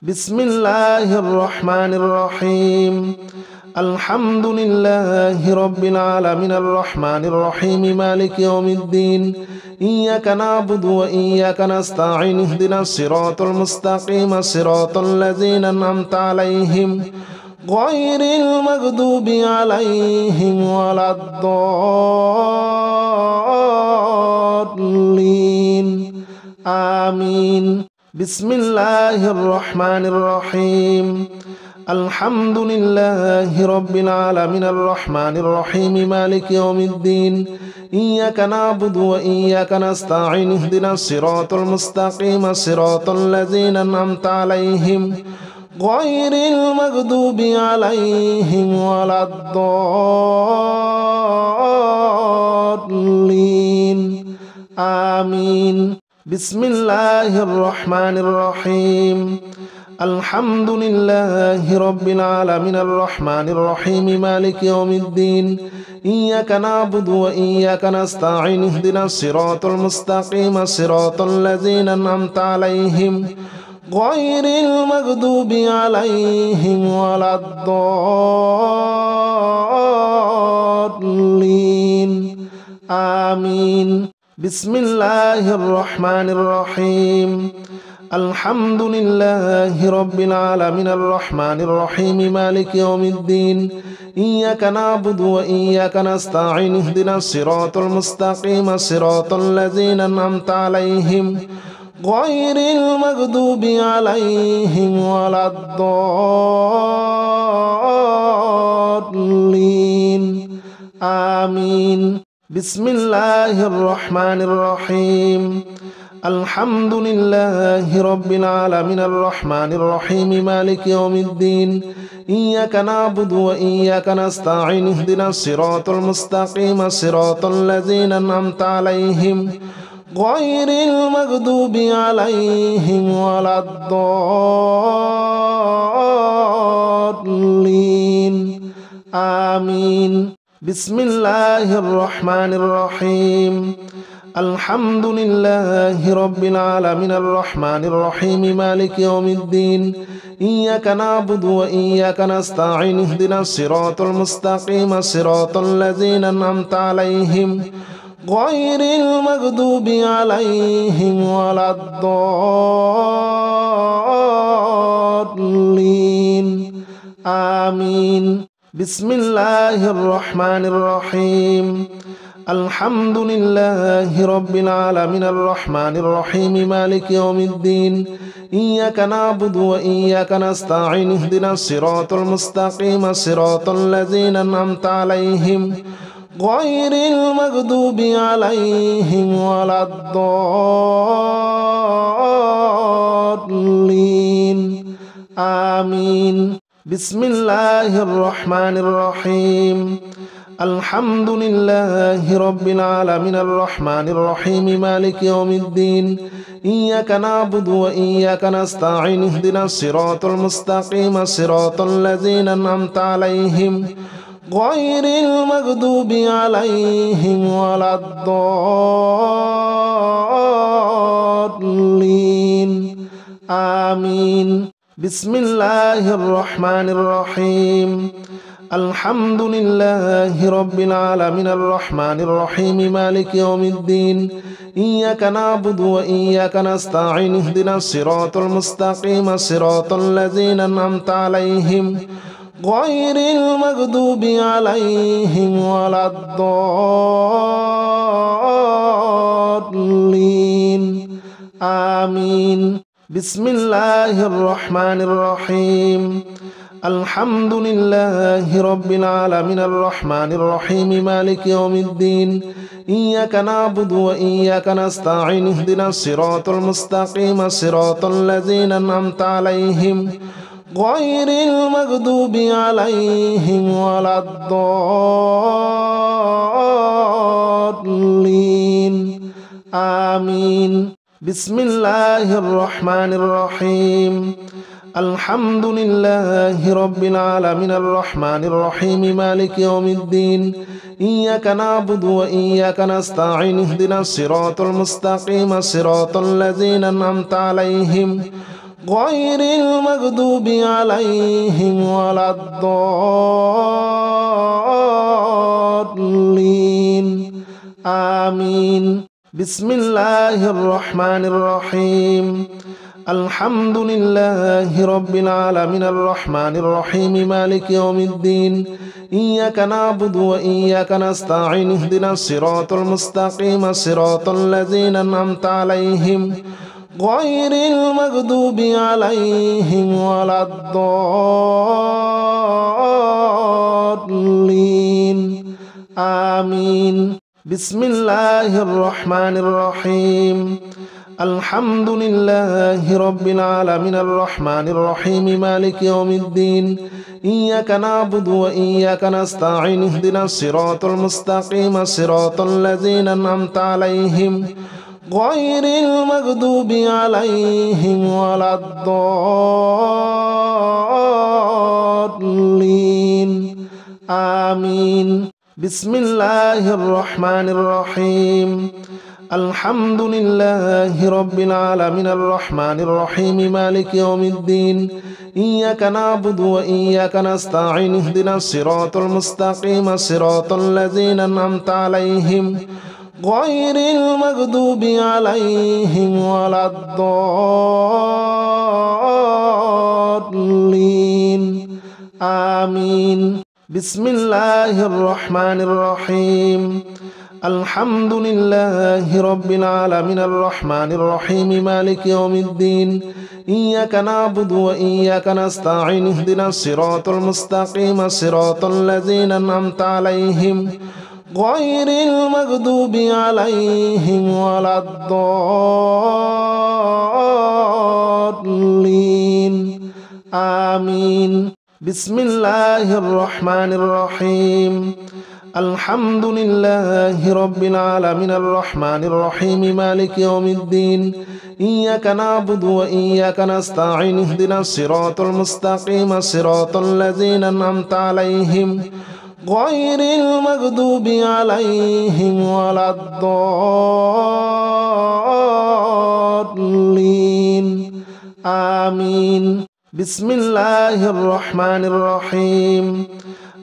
بسم الله الرحمن الرحيم الحمد لله رب العالمين الرحمن الرحيم مالك يوم الدين إياك نعبد وإياك نستعين اهدنا الصراط المستقيم صراط الذين أنعمت عليهم غير المغضوب عليهم ولا الضالين آمين بسم الله الرحمن الرحيم الحمد لله رب العالمين الرحمن الرحيم مالك يوم الدين إياك نعبد وإياك نستعين اهدنا الصراط المستقيم صراط الذين أنعمت عليهم غير المغضوب عليهم ولا الضالين آمين بسم الله الرحمن الرحيم الحمد لله رب العالمين الرحمن الرحيم مالك يوم الدين إياك نعبد وإياك نستعين اهدنا الصراط المستقيم صراط الذين أنعمت عليهم غير المغضوب عليهم ولا الضالين آمين بسم الله الرحمن الرحيم الحمد لله رب العالمين الرحمن الرحيم مالك يوم الدين إياك نعبد وإياك نستعين اهدنا الصراط المستقيم صراط الذين أنعمت عليهم غير المغضوب عليهم ولا الضالين آمين بسم الله الرحمن الرحيم الحمد لله رب العالمين الرحمن الرحيم مالك يوم الدين إياك نعبد وإياك نستعين اهدنا الصراط المستقيم صراط الذين أنعمت عليهم غير المغضوب عليهم ولا الضالين آمين بسم الله الرحمن الرحيم الحمد لله رب العالمين الرحمن الرحيم مالك يوم الدين إياك نعبد وإياك نستعين اهدنا الصراط المستقيم صراط الذين أنعمت عليهم غير المغضوب عليهم ولا الضالين آمين بسم الله الرحمن الرحيم الحمد لله رب العالمين الرحمن الرحيم مالك يوم الدين إياك نعبد وإياك نستعين اهدنا الصراط المستقيم صراط الذين أنعمت عليهم غير المغضوب عليهم ولا الضالين آمين بسم الله الرحمن الرحيم الحمد لله رب العالمين الرحمن الرحيم مالك يوم الدين إياك نعبد وإياك نستعين اهدنا الصراط المستقيم صراط الذين أنعمت عليهم غير المغضوب عليهم ولا الضالين آمين بسم الله الرحمن الرحيم الحمد لله رب العالمين الرحمن الرحيم مالك يوم الدين إياك نعبد وإياك نستعين اهدنا الصراط المستقيم صراط الذين أنعمت عليهم غير المغضوب عليهم ولا الضالين آمين بسم الله الرحمن الرحيم الحمد لله رب العالمين الرحمن الرحيم مالك يوم الدين إياك نعبد وإياك نستعين اهدنا الصراط المستقيم صراط الذين أنعمت عليهم غير المغضوب عليهم ولا الضالين آمين بسم الله الرحمن الرحيم الحمد لله رب العالمين الرحمن الرحيم مالك يوم الدين إياك نعبد وإياك نستعين اهدنا الصراط المستقيم صراط الذين أنعمت عليهم غير المغضوب عليهم ولا الضالين آمين. بسم الله الرحمن الرحيم. الحمد لله رب العالمين الرحمن الرحيم مالك يوم الدين. إياك نعبد وإياك نستعين اهدنا الصراط المستقيم صراط الذين أنعمت عليهم غير المغضوب عليهم ولا الضالين آمين. بسم الله الرحمن الرحيم. الحمد لله رب العالمين الرحمن الرحيم مالك يوم الدين. إياك نعبد وإياك نستعين اهدنا الصراط المستقيم صراط الذين أنعمت عليهم غير المغضوب عليهم ولا الضالين آمين. بسم الله الرحمن الرحيم. الحمد لله رب العالمين الرحمن الرحيم مالك يوم الدين. إياك نعبد وإياك نستعين اهدنا الصراط المستقيم صراط الذين أنعمت عليهم غير المغضوب عليهم ولا الضالين آمين. بسم الله الرحمن الرحيم. الحمد لله رب العالمين الرحمن الرحيم مالك يوم الدين. إياك نعبد وإياك نستعين اهدنا الصراط المستقيم صراط الذين أنعمت عليهم غير المغضوب عليهم ولا الضالين آمين. بسم الله الرحمن الرحيم. الحمد لله رب العالمين الرحمن الرحيم مالك يوم الدين. إياك نعبد وإياك نستعين اهدنا الصراط المستقيم صراط الذين أنعمت عليهم غير المغضوب عليهم ولا الضالين آمين. بسم الله الرحمن الرحيم.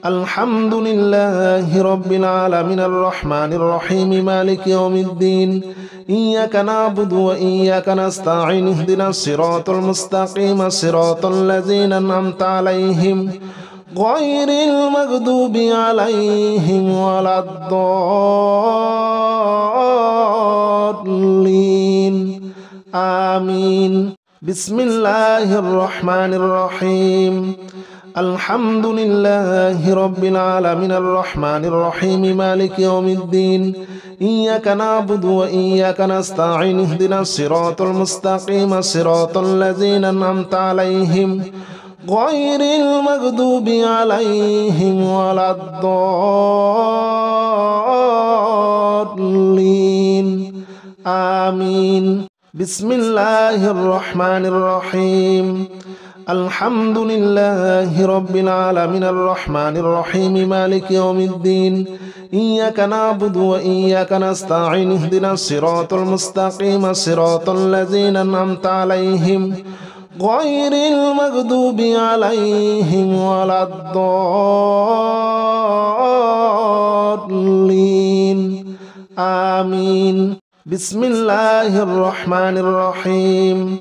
الحمد لله رب العالمين الرحمن الرحيم مالك يوم الدين. إياك نعبد وإياك نستعين اهدنا الصراط المستقيم صراط الذين أنعمت عليهم غير المغضوب عليهم ولا الضالين آمين. بسم الله الرحمن الرحيم. الحمد لله رب العالمين الرحمن الرحيم مالك يوم الدين. إياك نعبد وإياك نستعين اهدنا الصراط المستقيم صراط الذين أنعمت عليهم غير المغضوب عليهم ولا الضالين آمين. بسم الله الرحمن الرحيم. الحمد لله رب العالمين الرحمن الرحيم مالك يوم الدين. إياك نعبد وإياك نستعين اهدنا الصراط المستقيم صراط الذين أنعمت عليهم غير المغضوب عليهم ولا الضالين آمين. بسم الله الرحمن الرحيم.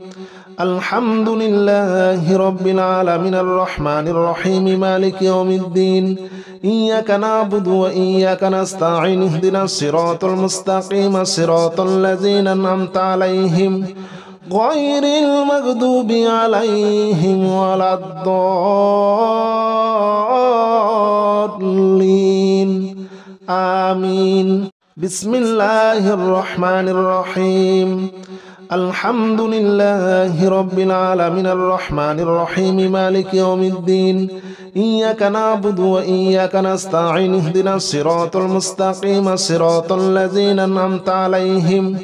الحمد لله رب العالمين الرحمن الرحيم مالك يوم الدين. إياك نعبد وإياك نستعين اهدنا الصراط المستقيم صراط الذين أنعمت عليهم غير المغضوب عليهم ولا الضالين آمين. بسم الله الرحمن الرحيم. الحمد لله رب العالمين الرحمن الرحيم مالك يوم الدين. إياك نعبد وإياك نستعين اهدنا الصراط المستقيم صراط الذين أنعمت عليهم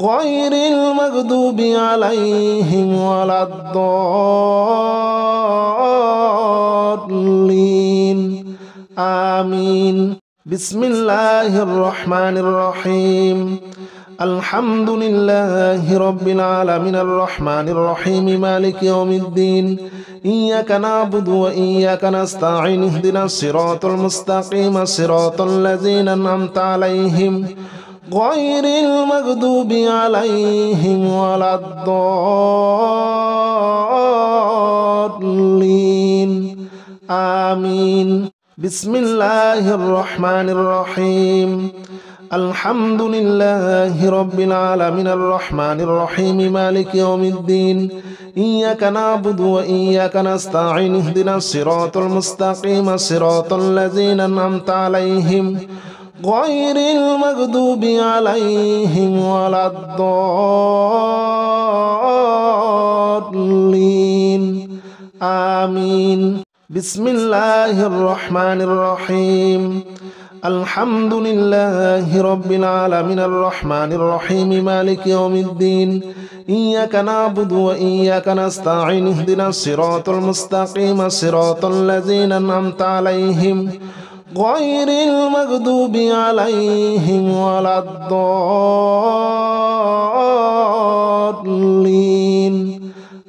غير المغضوب عليهم ولا الضالين آمين. بسم الله الرحمن الرحيم. الحمد لله رب العالمين الرحمن الرحيم مالك يوم الدين إياك نعبد وإياك نستعين اهدنا الصراط المستقيم صراط الذين أنعمت عليهم غير المغضوب عليهم ولا الضالين آمين بسم الله الرحمن الرحيم الحمد لله رب العالمين الرحمن الرحيم مالك يوم الدين إياك نعبد وإياك نستعين اهدنا الصراط المستقيم صراط الذين أنعمت عليهم غير المغضوب عليهم ولا الضالين آمين بسم الله الرحمن الرحيم الحمد لله رب العالمين الرحمن الرحيم مالك يوم الدين إياك نعبد وإياك نستعين اهدنا الصراط المستقيم صراط الذين أنعمت عليهم غير المغضوب عليهم ولا الضالين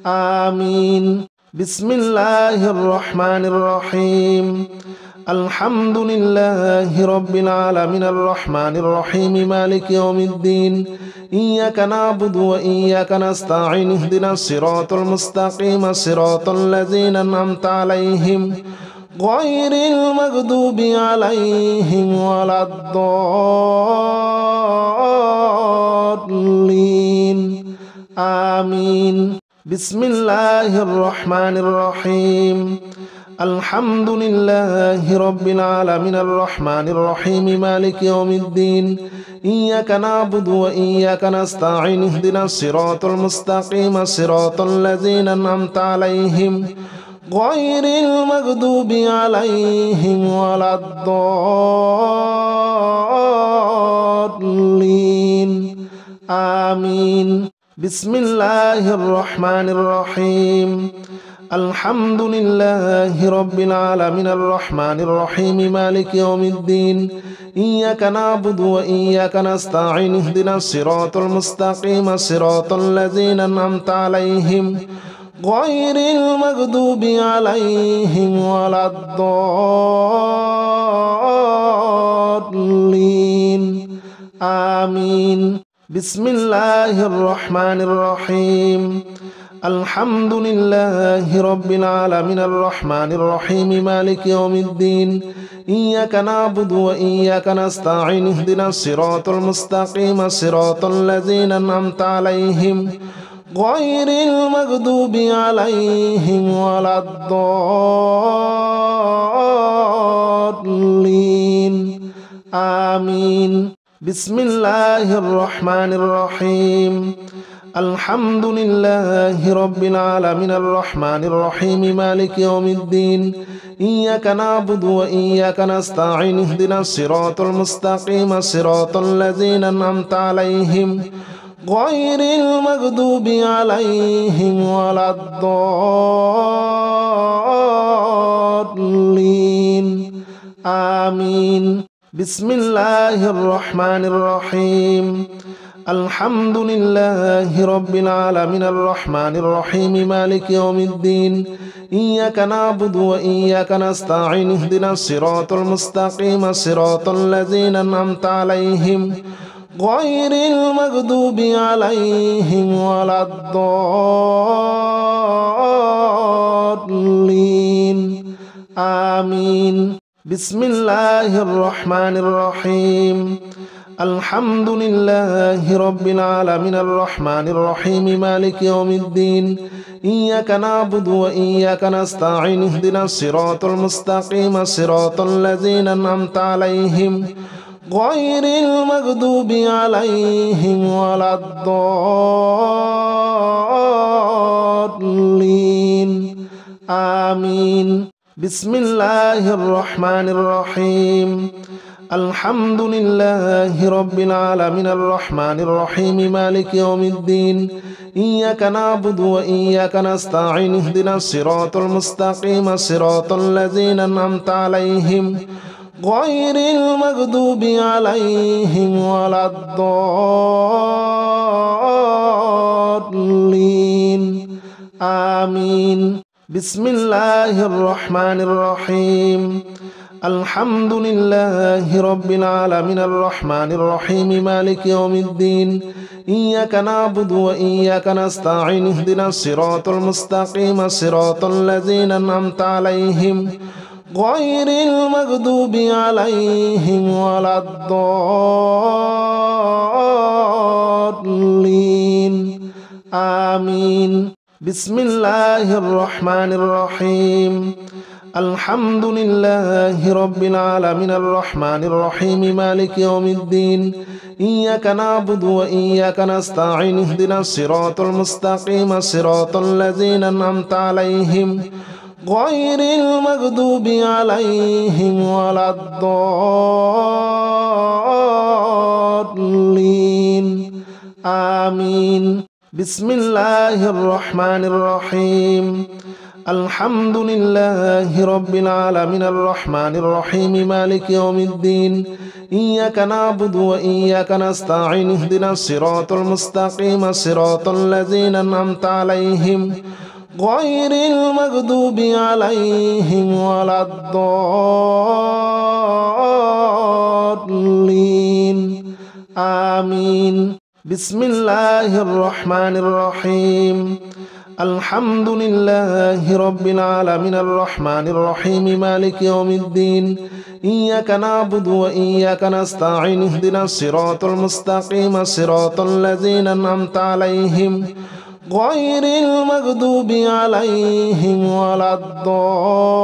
آمين بسم الله الرحمن الرحيم الحمد لله رب العالمين الرحمن الرحيم مالك يوم الدين إياك نعبد وإياك نستعين اهدنا الصراط المستقيم صراط الذين أنعمت عليهم غير المغضوب عليهم ولا الضالين آمين بسم الله الرحمن الرحيم الحمد لله رب العالمين الرحمن الرحيم مالك يوم الدين إياك نعبد وإياك نستعين اهدنا الصراط المستقيم صراط الذين أنعمت عليهم غير المغضوب عليهم ولا الضالين آمين بسم الله الرحمن الرحيم الحمد لله رب العالمين الرحمن الرحيم مالك يوم الدين إياك نعبد وإياك نستعين اهدنا الصراط المستقيم صراط الذين أنعمت عليهم غير المغضوب عليهم ولا الضالين آمين بسم الله الرحمن الرحيم الحمد لله رب العالمين الرحمن الرحيم مالك يوم الدين إياك نعبد وإياك نستعين اهدنا الصراط المستقيم صراط الذين أنعمت عليهم غير المغضوب عليهم ولا الضالين آمين بسم الله الرحمن الرحيم الحمد لله رب العالمين الرحمن الرحيم مالك يوم الدين إياك نعبد وإياك نستعين اهدنا الصراط المستقيم صراط الذين أنعمت عليهم غير المغضوب عليهم ولا الضالين آمين بسم الله الرحمن الرحيم الحمد لله رب العالمين الرحمن الرحيم مالك يوم الدين إياك نعبد وإياك نستعين اهدنا الصراط المستقيم صراط الذين أنعمت عليهم غير المغضوب عليهم ولا الضالين آمين بسم الله الرحمن الرحيم الحمد لله رب العالمين الرحمن الرحيم مالك يوم الدين إياك نعبد وإياك نستعين اهدنا الصراط المستقيم صراط الذين أنعمت عليهم غير المغضوب عليهم ولا الضالين آمين بسم الله الرحمن الرحيم الحمد لله رب العالمين الرحمن الرحيم مالك يوم الدين إياك نعبد وإياك نستعين اهدنا الصراط المستقيم صراط الذين أنعمت عليهم غير المغضوب عليهم ولا الضالين آمين. بسم الله الرحمن الرحيم. الحمد لله رب العالمين الرحمن الرحيم مالك يوم الدين إياك نعبد وإياك نستعين اهدنا الصراط المستقيم صراط الذين أنعمت عليهم غير المغضوب عليهم ولا الضالين آمين. بسم الله الرحمن الرحيم. الحمد لله رب العالمين الرحمن الرحيم مالك يوم الدين إياك نعبد وإياك نستعين اهدنا الصراط المستقيم صراط الذين أنعمت عليهم غير المغضوب عليهم ولا الضالين آمين. بسم الله الرحمن الرحيم. الحمد لله رب العالمين الرحمن الرحيم مالك يوم الدين إياك نعبد وإياك نستعين اهدنا الصراط المستقيم صراط الذين أنعمت عليهم غير المغضوب عليهم ولا الضالين آمين. بسم الله الرحمن الرحيم. الحمد لله رب العالمين الرحمن الرحيم مالك يوم الدين إياك نعبد وإياك نستعين اهدنا الصراط المستقيم صراط الذين أنعمت عليهم غير المغضوب عليهم ولا الضالين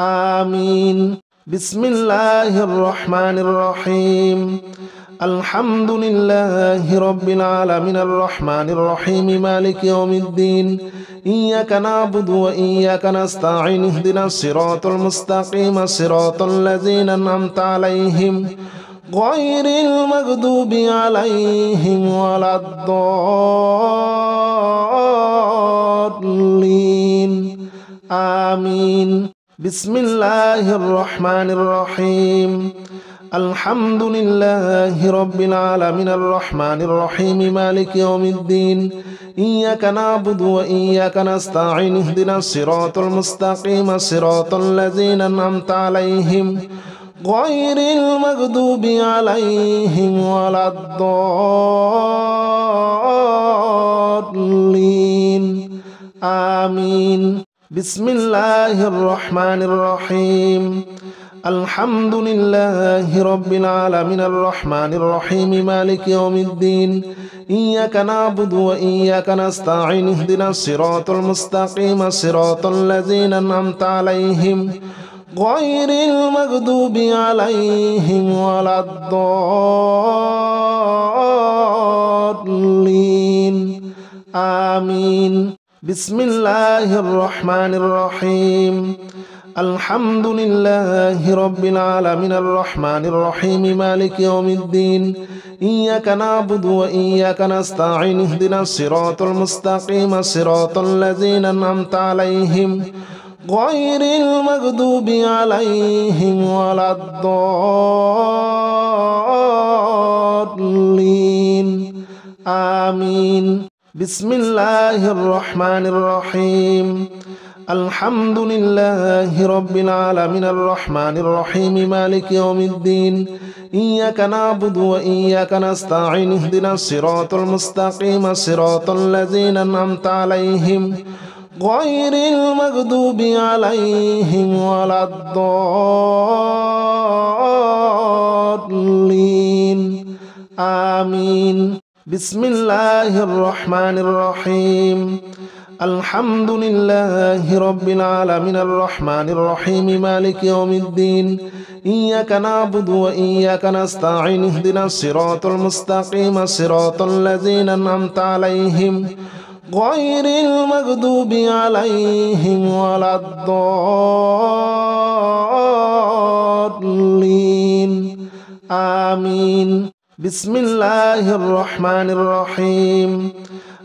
آمين. بسم الله الرحمن الرحيم. الحمد لله رب العالمين الرحمن الرحيم مالك يوم الدين إياك نعبد وإياك نستعين اهدنا الصراط المستقيم صراط الذين أنعمت عليهم غير المغضوب عليهم ولا الضالين آمين. بسم الله الرحمن الرحيم. الحمد لله رب العالمين الرحمن الرحيم مالك يوم الدين إياك نعبد وإياك نستعين اهدنا الصراط المستقيم صراط الذين أنعمت عليهم غير المغضوب عليهم ولا الضالين آمين. بسم الله الرحمن الرحيم. الحمد لله رب العالمين الرحمن الرحيم مالك يوم الدين إياك نعبد وإياك نستعين اهدنا الصراط المستقيم صراط الذين أنعمت عليهم غير المغضوب عليهم ولا الضالين آمين. بسم الله الرحمن الرحيم. الحمد لله رب العالمين الرحمن الرحيم مالك يوم الدين إياك نعبد وإياك نستعين اهدنا الصراط المستقيم صراط الذين أنعمت عليهم غير المغضوب عليهم ولا الضالين آمين. بسم الله الرحمن الرحيم. الحمد لله رب العالمين الرحمن الرحيم مالك يوم الدين إياك نعبد وإياك نستعين اهدنا الصراط المستقيم صراط الذين أنعمت عليهم غير المغضوب عليهم ولا الضالين آمين. بسم الله الرحمن الرحيم. الحمد لله رب العالمين الرحمن الرحيم مالك يوم الدين إياك نعبد وإياك نستعين اهدنا الصراط المستقيم صراط الذين أنعمت عليهم غير المغضوب عليهم ولا الضالين آمين. بسم الله الرحمن الرحيم.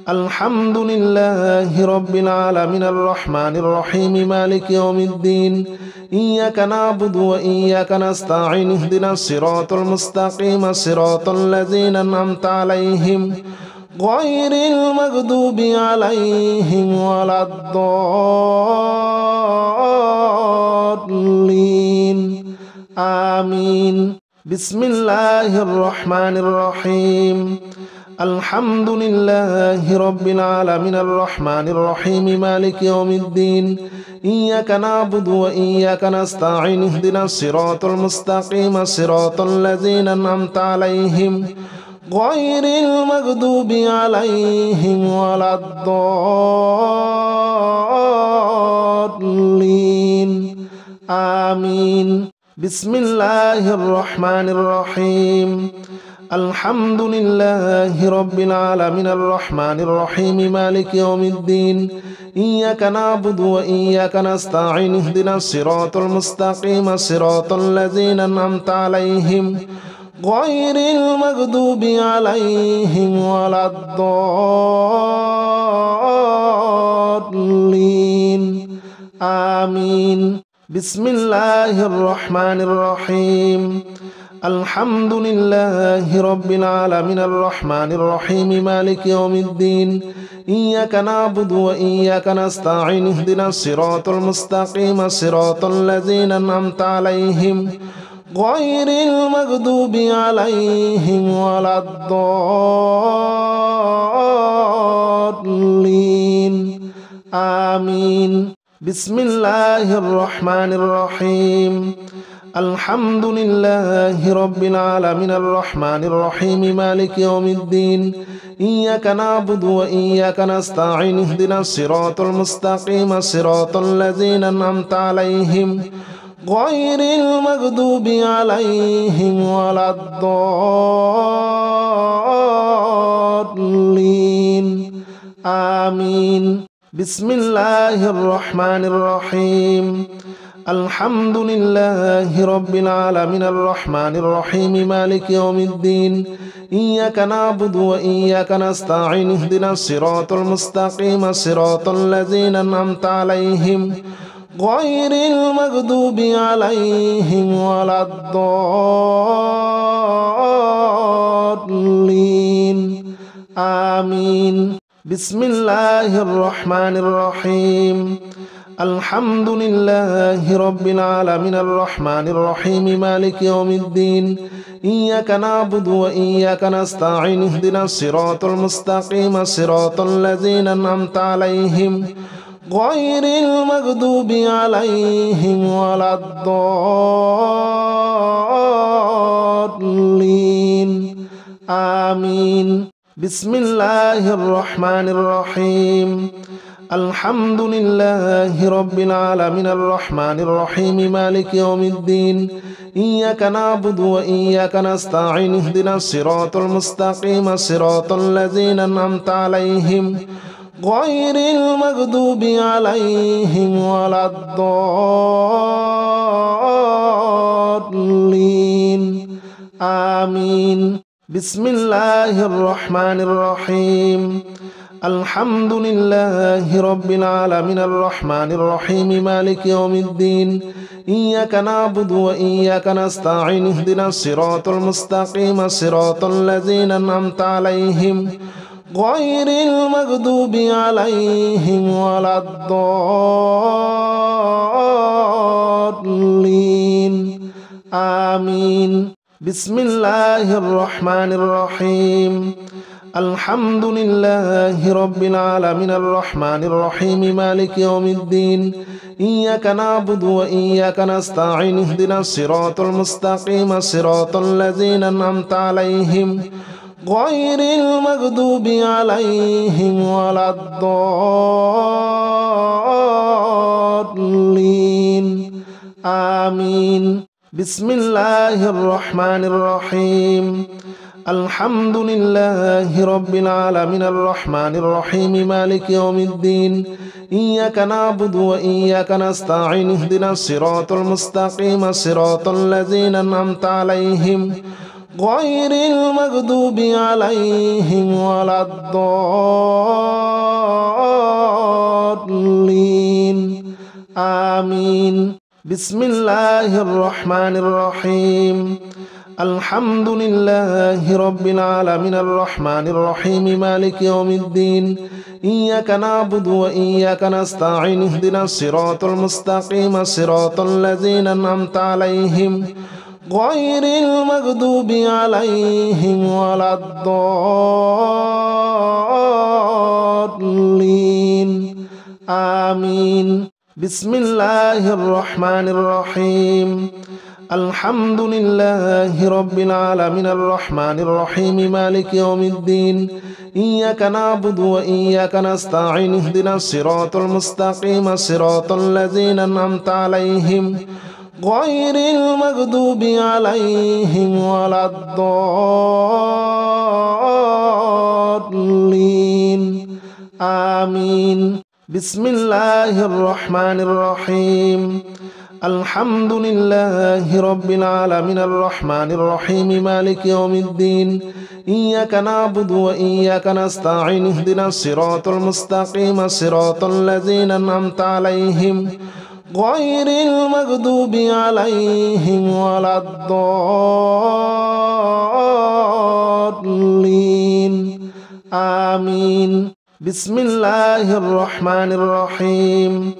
الحمد لله رب العالمين الرحمن الرحيم مالك يوم الدين إياك نعبد وإياك نستعين اهدنا الصراط المستقيم صراط الذين أنعمت عليهم غير المغضوب عليهم ولا الضالين آمين بسم الله الرحمن الرحيم الحمد لله رب العالمين الرحمن الرحيم مالك يوم الدين إياك نعبد وإياك نستعين اهدنا الصراط المستقيم صراط الذين أنعمت عليهم غير المغضوب عليهم ولا الضالين آمين بسم الله الرحمن الرحيم الحمد لله رب العالمين الرحمن الرحيم مالك يوم الدين إياك نعبد وإياك نستعين اهدنا الصراط المستقيم صراط الذين أنعمت عليهم غير المغضوب عليهم ولا الضالين آمين بسم الله الرحمن الرحيم الحمد لله رب العالمين الرحمن الرحيم مالك يوم الدين إياك نعبد وإياك نستعين اهدنا الصراط المستقيم صراط الذين أنعمت عليهم غير المغضوب عليهم ولا الضالين آمين بسم الله الرحمن الرحيم الحمد لله رب العالمين الرحمن الرحيم مالك يوم الدين إياك نعبد وإياك نستعين اهدنا الصراط المستقيم صراط الذين أنعمت عليهم غير المغضوب عليهم ولا الضالين آمين بسم الله الرحمن الرحيم الحمد لله رب العالمين الرحمن الرحيم مالك يوم الدين إياك نعبد وإياك نستعين اهدنا الصراط المستقيم صراط الذين أنعمت عليهم غير المغضوب عليهم ولا الضالين آمين بسم الله الرحمن الرحيم الحمد لله رب العالمين الرحمن الرحيم مالك يوم الدين إياك نعبد وإياك نستعين اهدنا الصراط المستقيم صراط الذين أنعمت عليهم غير المغضوب عليهم ولا الضالين آمين بسم الله الرحمن الرحيم الحمد لله رب العالمين الرحمن الرحيم مالك يوم الدين إياك نعبد وإياك نستعين اهدنا الصراط المستقيم صراط الذين أنعمت عليهم غير المغضوب عليهم ولا الضالين آمين بسم الله الرحمن الرحيم الحمد لله رب العالمين الرحمن الرحيم مالك يوم الدين إياك نعبد وإياك نستعين اهدنا الصراط المستقيم صراط الذين أنعمت عليهم غير المغضوب عليهم ولا الضالين آمين بسم الله الرحمن الرحيم الحمد لله رب العالمين الرحمن الرحيم مالك يوم الدين إياك نعبد وإياك نستعين اهدنا الصراط المستقيم صراط الذين أنعمت عليهم غير المغضوب عليهم ولا الضالين آمين بسم الله الرحمن الرحيم الحمد لله رب العالمين الرحمن الرحيم مالك يوم الدين إياك نعبد وإياك نستعين اهدنا الصراط المستقيم صراط الذين أنعمت عليهم غير المغضوب عليهم ولا الضالين بسم الله الرحمن الرحيم الحمد لله رب العالمين الرحمن الرحيم مالك يوم الدين إياك نعبد وإياك نستعين اهدنا الصراط المستقيم صراط الذين أنعمت عليهم غير المغضوب عليهم ولا الضالين آمين بسم الله الرحمن الرحيم الحمد لله رب العالمين الرحمن الرحيم مالك يوم الدين إياك نعبد وإياك نستعين اهدنا الصراط المستقيم صراط الذين أنعمت عليهم غير المغضوب عليهم ولا الضالين آمين بسم الله الرحمن الرحيم الحمد لله رب العالمين الرحمن الرحيم مالك يوم الدين إياك نعبد وإياك نستعين اهدنا الصراط المستقيم صراط الذين أنعمت عليهم غير المغضوب عليهم ولا الضالين آمين بسم الله الرحمن الرحيم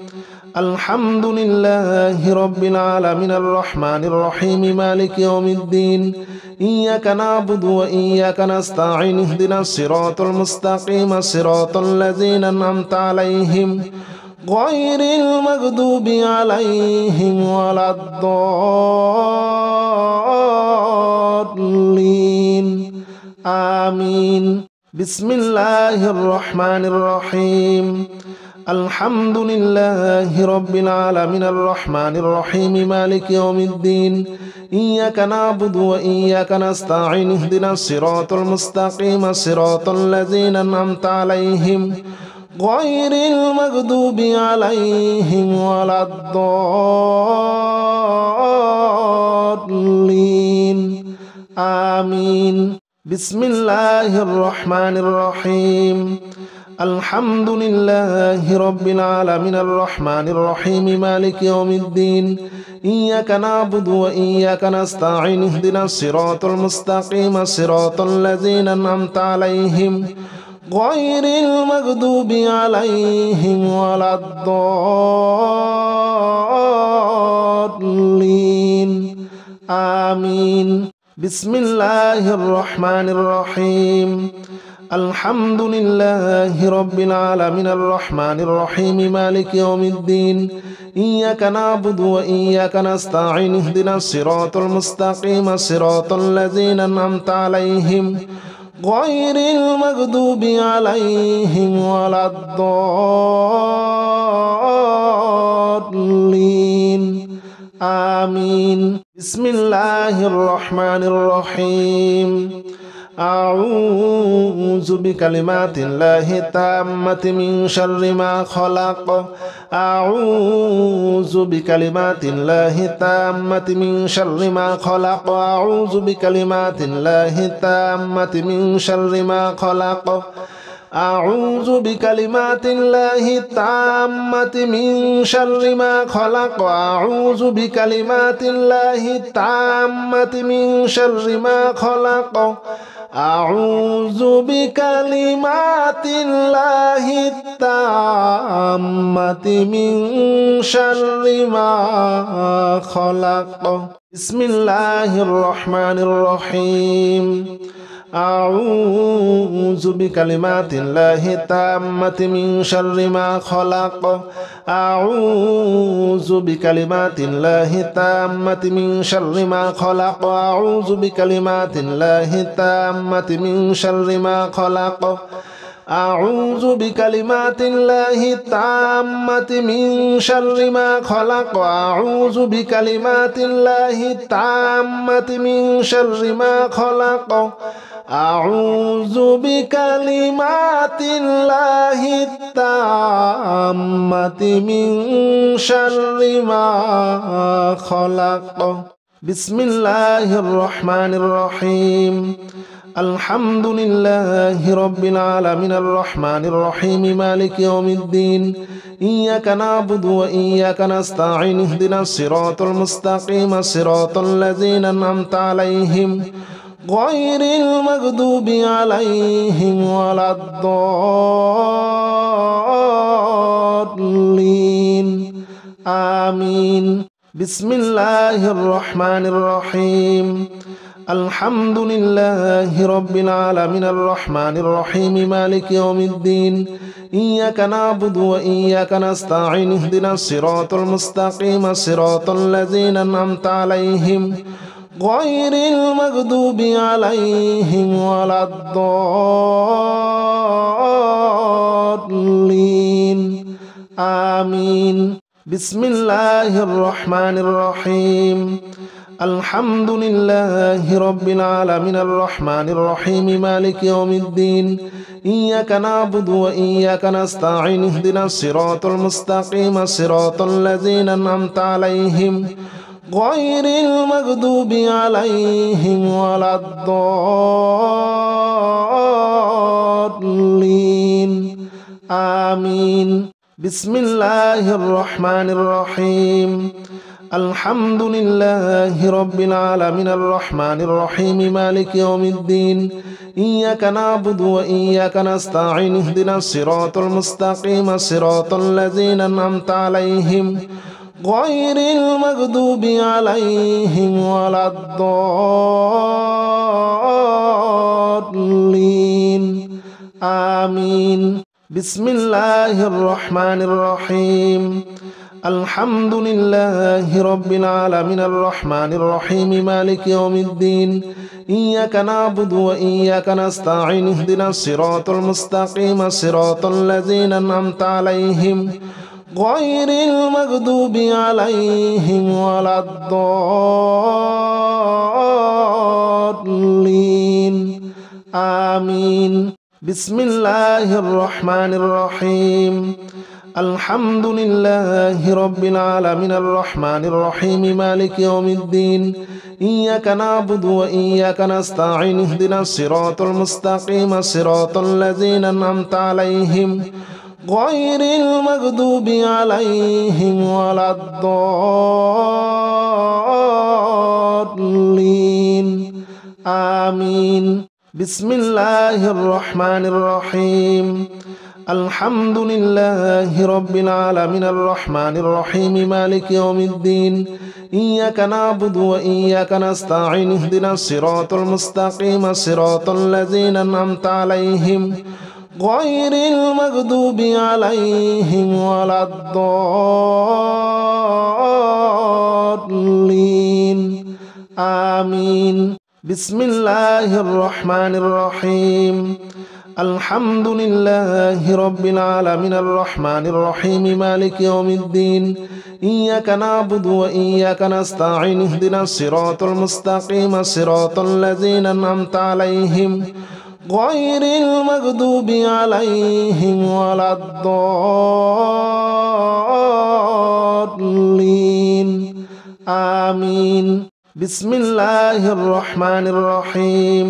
الحمد لله رب العالمين الرحمن الرحيم مالك يوم الدين إياك نعبد وإياك نستعين اهدنا الصراط المستقيم صراط الذين أنعمت عليهم غير المغضوب عليهم ولا الضالين آمين بسم الله الرحمن الرحيم الحمد لله رب العالمين الرحمن الرحيم مالك يوم الدين إياك نعبد وإياك نستعين اهدنا الصراط المستقيم صراط الذين أنعمت عليهم غير المغضوب عليهم ولا الضالين آمين بسم الله الرحمن الرحيم الحمد لله رب العالمين الرحمن الرحيم مالك يوم الدين إياك نعبد وإياك نستعين اهدنا الصراط المستقيم صراط الذين أنعمت عليهم غير المغضوب عليهم ولا الضالين آمين بسم الله الرحمن الرحيم الحمد لله رب العالمين الرحمن الرحيم مالك يوم الدين إياك نعبد وإياك نستعين اهدنا الصراط المستقيم صراط الذين أنعمت عليهم غير المغضوب عليهم ولا الضالين آمين بسم الله الرحمن الرحيم أعوذ بكلمات الله التامة من شر ما خلق أعوذ بكلمات الله التامة من شر ما خلق أعوذ بكلمات الله التامة من شر ما خلق أعوذ بكلمات الله التامة من شر ما خلق أعوذ بكلمات الله التامة من شر ما خلق أعوذ بكلمات الله التامة من شر ما خلق بسم الله الرحمن الرحيم أعوذ بكلمات الله التامة من شر ما خلق أعوذ بكلمات الله التامة من شر ما خلق أعوذ بكلمات الله التامة من شر ما خلق أعوذ بكلمات الله التامة من شر ما خلق أعوذ بكلمات الله التامة من شر ما خلق أعوذ بكلمات الله التامة من شر ما خلق بسم الله الرحمن الرحيم الحمد لله رب العالمين الرحمن الرحيم مالك يوم الدين إياك نعبد وإياك نستعين اهدنا الصراط المستقيم صراط الذين أنعمت عليهم غير المغضوب عليهم ولا الضالين آمين. بسم الله الرحمن الرحيم. الحمد لله رب العالمين الرحمن الرحيم مالك يوم الدين إياك نعبد وإياك نستعين اهدنا الصراط المستقيم صراط الذين أنعمت عليهم غير المغضوب عليهم ولا الضالين آمين. بسم الله الرحمن الرحيم. الحمد لله رب العالمين الرحمن الرحيم مالك يوم الدين إياك نعبد وإياك نستعين اهدنا الصراط المستقيم صراط الذين أنعمت عليهم غير المغضوب عليهم ولا الضالين آمين. بسم الله الرحمن الرحيم. الحمد لله رب العالمين الرحمن الرحيم مالك يوم الدين إياك نعبد وإياك نستعين اهدنا الصراط المستقيم صراط الذين أنعمت عليهم غير المغضوب عليهم ولا الضالين آمين. بسم الله الرحمن الرحيم. الحمد لله رب العالمين الرحمن الرحيم مالك يوم الدين إياك نعبد وإياك نستعين اهدنا الصراط المستقيم صراط الذين أنعمت عليهم غير المغضوب عليهم ولا الضالين آمين. بسم الله الرحمن الرحيم. الحمد لله رب العالمين الرحمن الرحيم مالك يوم الدين إياك نعبد وإياك نستعين اهدنا الصراط المستقيم صراط الذين أنعمت عليهم غير المغضوب عليهم ولا الضالين آمين. بسم الله الرحمن الرحيم. الحمد لله رب العالمين الرحمن الرحيم مالك يوم الدين إياك نعبد وإياك نستعين اهدنا الصراط المستقيم صراط الذين أنعمت عليهم غير المغضوب عليهم ولا الضالين آمين. بسم الله الرحمن الرحيم. الحمد لله رب العالمين الرحمن الرحيم مالك يوم الدين إياك نعبد وإياك نستعين اهدنا الصراط المستقيم صراط الذين أنعمت عليهم غير المغضوب عليهم ولا الضالين آمين. بسم الله الرحمن الرحيم.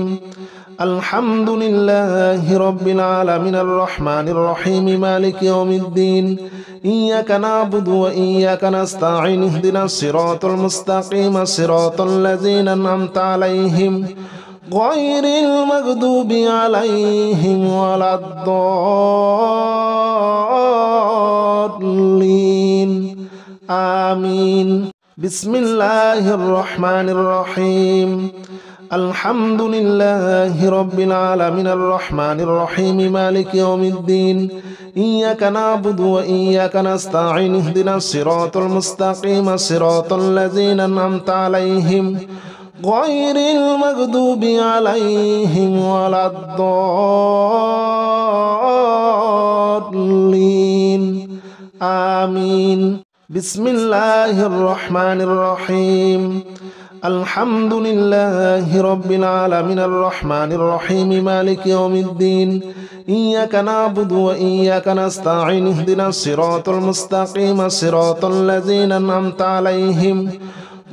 الحمد لله رب العالمين الرحمن الرحيم مالك يوم الدين إياك نعبد وإياك نستعين اهدنا الصراط المستقيم صراط الذين أنعمت عليهم غير المغضوب عليهم ولا الضالين آمين. بسم الله الرحمن الرحيم. الحمد لله رب العالمين الرحمن الرحيم مالك يوم الدين إياك نعبد وإياك نستعين اهدنا الصراط المستقيم صراط الذين أنعمت عليهم غير المغضوب عليهم ولا الضالين آمين. بسم الله الرحمن الرحيم. الحمد لله رب العالمين الرحمن الرحيم مالك يوم الدين إياك نعبد وإياك نستعين اهدنا الصراط المستقيم صراط الذين أنعمت عليهم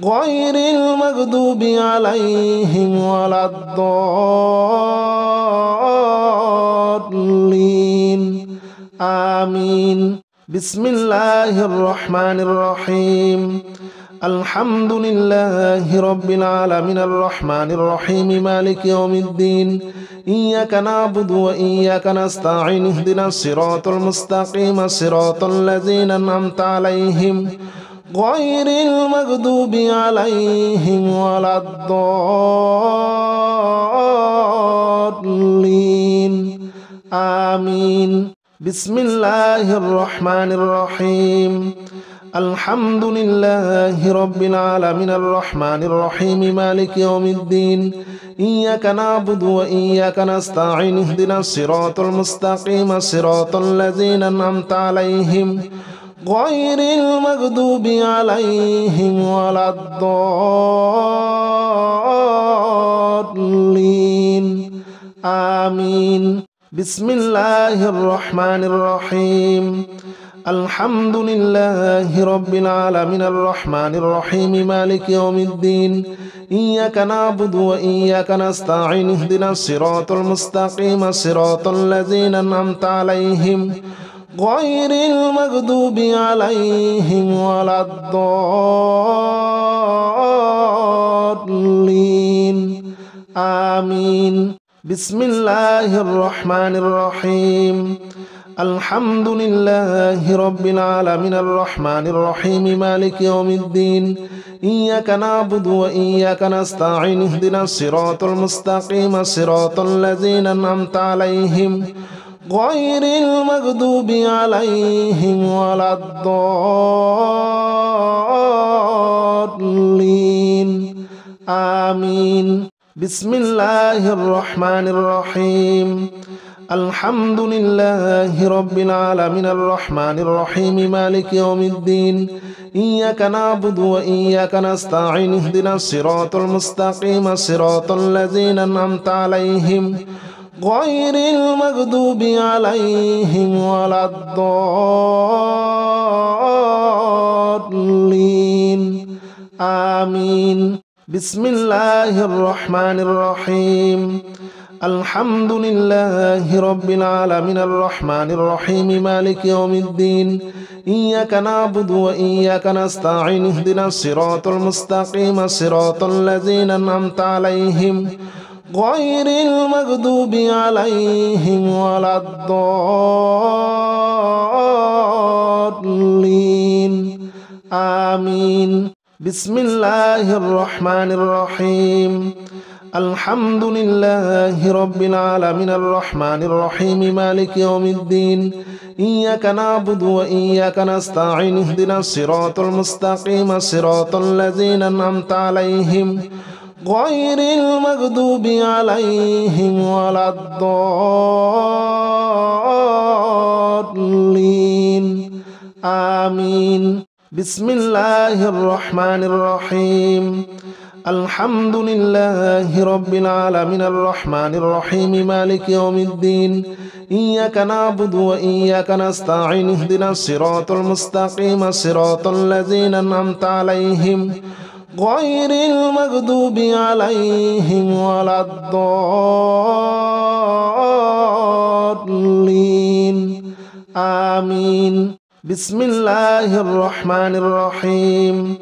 غير المغضوب عليهم ولا الضالين آمين. بسم الله الرحمن الرحيم. الحمد لله رب العالمين الرحمن الرحيم مالك يوم الدين. إياك نعبد وإياك نستعين اهدنا الصراط المستقيم صراط الذين أنعمت عليهم غير المغضوب عليهم ولا الضالين آمين. بسم الله الرحمن الرحيم. الحمد لله رب العالمين الرحمن الرحيم مالك يوم الدين. إياك نعبد وإياك نستعين اهدنا الصراط المستقيم صراط الذين أنعمت عليهم غير المغضوب عليهم ولا الضالين آمين. بسم الله الرحمن الرحيم. الحمد لله رب العالمين الرحمن الرحيم مالك يوم الدين. إياك نعبد وإياك نستعين اهدنا الصراط المستقيم صراط الذين أنعمت عليهم غير المغضوب عليهم ولا الضالين آمين. بسم الله الرحمن الرحيم. الحمد لله رب العالمين الرحمن الرحيم مالك يوم الدين. إياك نعبد وإياك نستعين اهدنا الصراط المستقيم صراط الذين أنعمت عليهم غير المغضوب عليهم ولا الضالين آمين. بسم الله الرحمن الرحيم. الحمد لله رب العالمين الرحمن الرحيم مالك يوم الدين. إياك نعبد وإياك نستعين اهدنا الصراط المستقيم صراط الذين أنعمت عليهم غير المغضوب عليهم ولا الضالين آمين. بسم الله الرحمن الرحيم. الحمد لله رب العالمين الرحمن الرحيم مالك يوم الدين. إياك نعبد وإياك نستعين اهدنا الصراط المستقيم صراط الذين أنعمت عليهم غير المغضوب عليهم ولا الضالين آمين. بسم الله الرحمن الرحيم. الحمد لله رب العالمين الرحمن الرحيم مالك يوم الدين. إياك نعبد وإياك نستعين اهدنا الصراط المستقيم صراط الذين أنعمت عليهم غير المغضوب عليهم ولا الضالين آمين. بسم الله الرحمن الرحيم. الحمد لله رب العالمين الرحمن الرحيم مالك يوم الدين. إياك نعبد وإياك نستعين اهدنا الصراط المستقيم صراط الذين أنعمت عليهم غير المغضوب عليهم ولا الضالين آمين. بسم الله الرحمن الرحيم.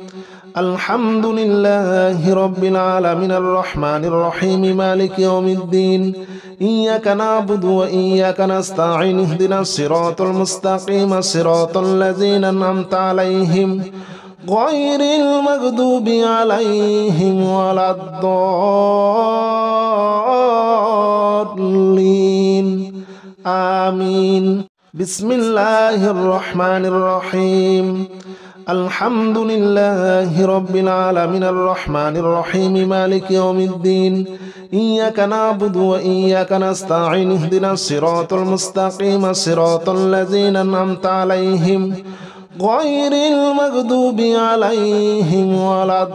الحمد لله رب العالمين الرحمن الرحيم مالك يوم الدين. إياك نعبد وإياك نستعين اهدنا الصراط المستقيم صراط الذين أنعمت عليهم غير المغضوب عليهم ولا الضالين آمين. بسم الله الرحمن الرحيم. الحمد لله رب العالمين الرحمن الرحيم مالك يوم الدين. إياك نعبد وإياك نستعين اهدنا الصراط المستقيم صراط الذين أنعمت عليهم غير المغضوب عليهم ولا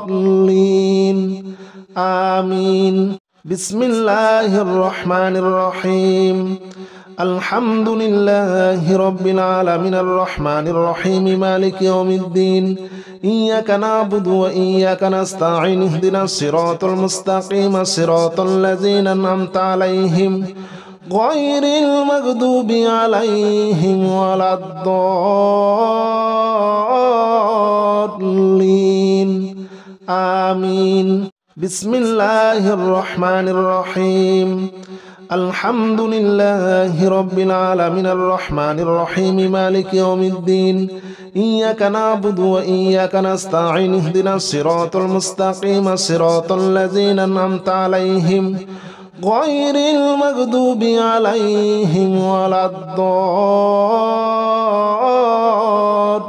الضالين آمين. بسم الله الرحمن الرحيم الحمد لله رب العالمين الرحمن الرحيم مالك يوم الدين إياك نعبد وإياك نستعين اهدنا الصراط المستقيم صراط الذين أنعمت عليهم غير المغضوب عليهم ولا الضالين آمين بسم الله الرحمن الرحيم الحمد لله رب العالمين الرحمن الرحيم مالك يوم الدين إياك نعبد وإياك نستعين اهدنا الصراط المستقيم صراط الذين أنعمت عليهم غير المغضوب عليهم ولا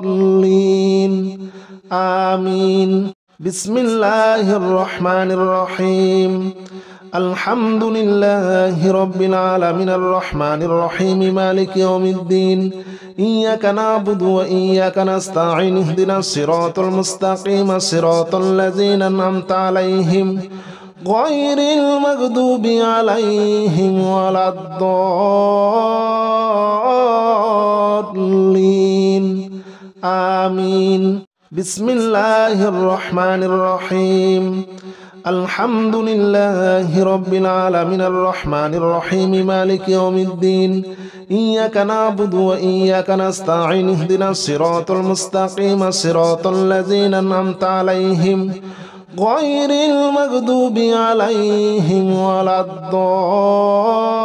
الضالين آمين بسم الله الرحمن الرحيم الحمد لله رب العالمين الرحمن الرحيم مالك يوم الدين إياك نعبد وإياك نستعين اهدنا الصراط المستقيم صراط الذين أنعمت عليهم غير المغضوب عليهم ولا الضالين آمين بسم الله الرحمن الرحيم الحمد لله رب العالمين الرحمن الرحيم مالك يوم الدين إياك نعبد وإياك نستعين اهدنا الصراط المستقيم صراط الذين أنعمت عليهم غير المغضوب عليهم ولا الضالين